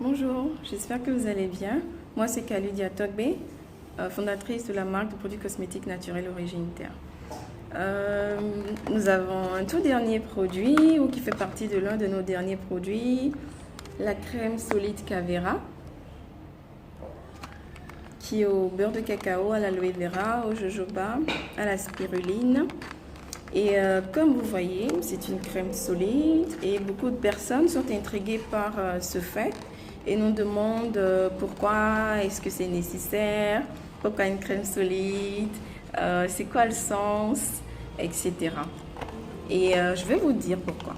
Bonjour, j'espère que vous allez bien. Moi, c'est Kaludia Togbe, fondatrice de la marque de produits cosmétiques naturels Origine Terre. Nous avons un tout dernier produit, ou qui fait partie de l'un de nos derniers produits, la crème solide Cavera, qui est au beurre de cacao, à l'aloe vera, au jojoba, à la spiruline. Et comme vous voyez, c'est une crème solide et beaucoup de personnes sont intriguées par ce fait et nous demandent pourquoi est-ce que c'est nécessaire, pourquoi une crème solide, c'est quoi le sens, etc. Et je vais vous dire pourquoi.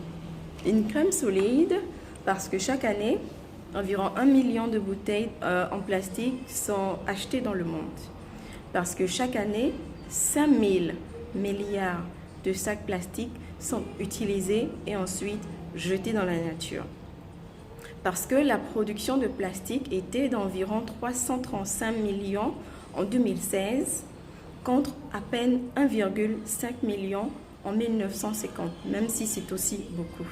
Une crème solide, parce que chaque année, environ 1 million de bouteilles en plastique sont achetées dans le monde. Parce que chaque année, 5000 milliards de sacs plastiques sont utilisés et ensuite jetés dans la nature. Parce que la production de plastique était d'environ 335 millions en 2016 contre à peine 1,5 million en 1950, même si c'est aussi beaucoup.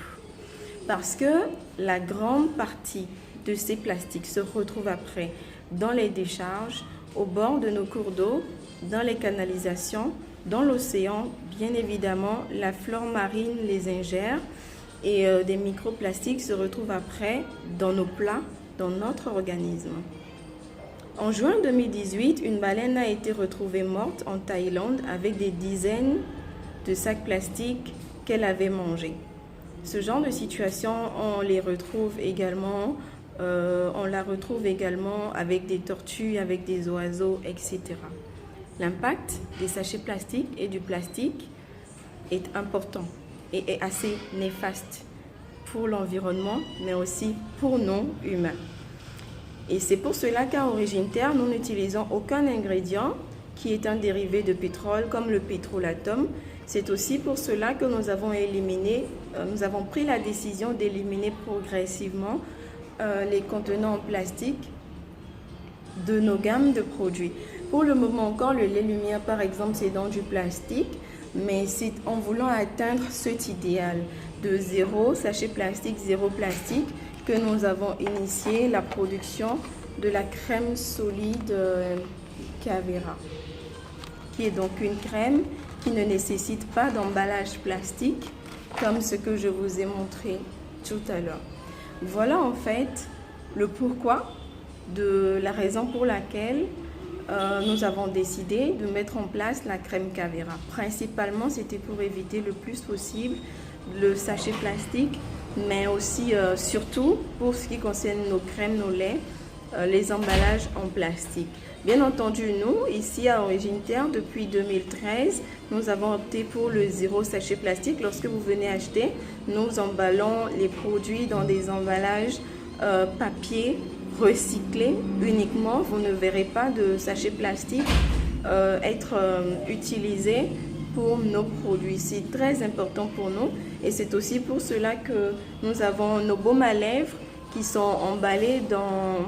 Parce que la grande partie de ces plastiques se retrouve après dans les décharges, au bord de nos cours d'eau, dans les canalisations, dans l'océan, bien évidemment, la flore marine les ingère et des microplastiques se retrouvent après dans nos plats, dans notre organisme. En juin 2018, une baleine a été retrouvée morte en Thaïlande avec des dizaines de sacs plastiques qu'elle avait mangés. Ce genre de situation, on la retrouve également avec des tortues, avec des oiseaux, etc. L'impact des sachets plastiques et du plastique est important et est assez néfaste pour l'environnement, mais aussi pour nous humains. Et c'est pour cela qu'à Origine Terre, nous n'utilisons aucun ingrédient qui est un dérivé de pétrole comme le pétrolatum. C'est aussi pour cela que nous avons pris la décision d'éliminer progressivement les contenants en plastique de nos gammes de produits. Pour le moment encore, le lait lumière par exemple, c'est dans du plastique, mais c'est en voulant atteindre cet idéal de zéro sachet plastique, zéro plastique, que nous avons initié la production de la crème solide Cavera, qui est donc une crème qui ne nécessite pas d'emballage plastique, comme ce que je vous ai montré tout à l'heure. Voilà en fait le pourquoi de la raison pour laquelle nous avons décidé de mettre en place la crème Cavera. Principalement, c'était pour éviter le plus possible le sachet plastique, mais aussi, surtout, pour ce qui concerne nos crèmes, nos laits, les emballages en plastique. Bien entendu, nous, ici à Origine Terre, depuis 2013, nous avons opté pour le zéro sachet plastique. Lorsque vous venez acheter, nous emballons les produits dans des emballages papier recyclés uniquement. Vous ne verrez pas de sachet plastique être utilisé pour nos produits. C'est très important pour nous et c'est aussi pour cela que nous avons nos baumes à lèvres qui sont emballés dans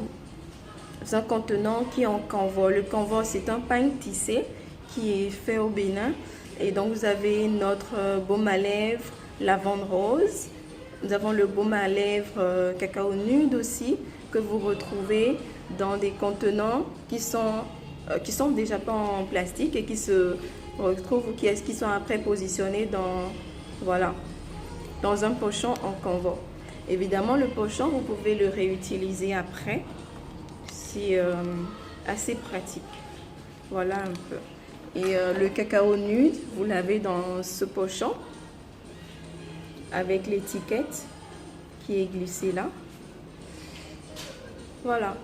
un contenant qui est en canvas. Le canvas, c'est un pain tissé qui est fait au Bénin. Et donc, vous avez notre baume à lèvres lavande rose. Nous avons le baume à lèvres cacao nude aussi, que vous retrouvez dans des contenants qui sont déjà pas en plastique et qui se retrouvent, qui sont après positionnés dans un pochon en canvas. Évidemment, le pochon, vous pouvez le réutiliser après. C'est assez pratique. Voilà un peu. Et le cacao nude, vous l'avez dans ce pochon avec l'étiquette qui est glissée là. Voilà.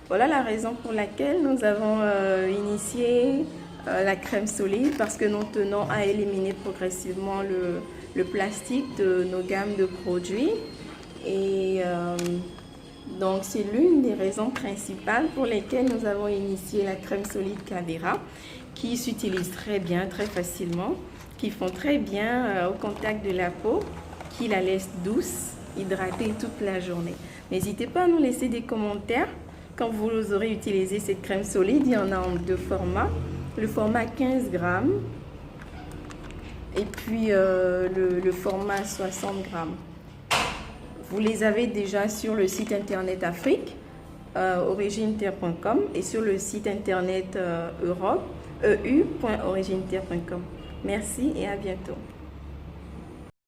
Voilà la raison pour laquelle nous avons initié la crème solide, parce que nous tenons à éliminer progressivement le plastique de nos gammes de produits. Et donc, c'est l'une des raisons principales pour lesquelles nous avons initié la crème solide Cavera, qui s'utilise très bien, très facilement, qui font très bien au contact de la peau, qui la laisse douce, hydratée toute la journée. N'hésitez pas à nous laisser des commentaires quand vous aurez utilisé cette crème solide. Il y en a en deux formats. Le format 15 grammes et puis le format 60 grammes. Vous les avez déjà sur le site internet Afrique, originetaire.com, et sur le site internet Europe, eu.originetaire.com. Merci et à bientôt.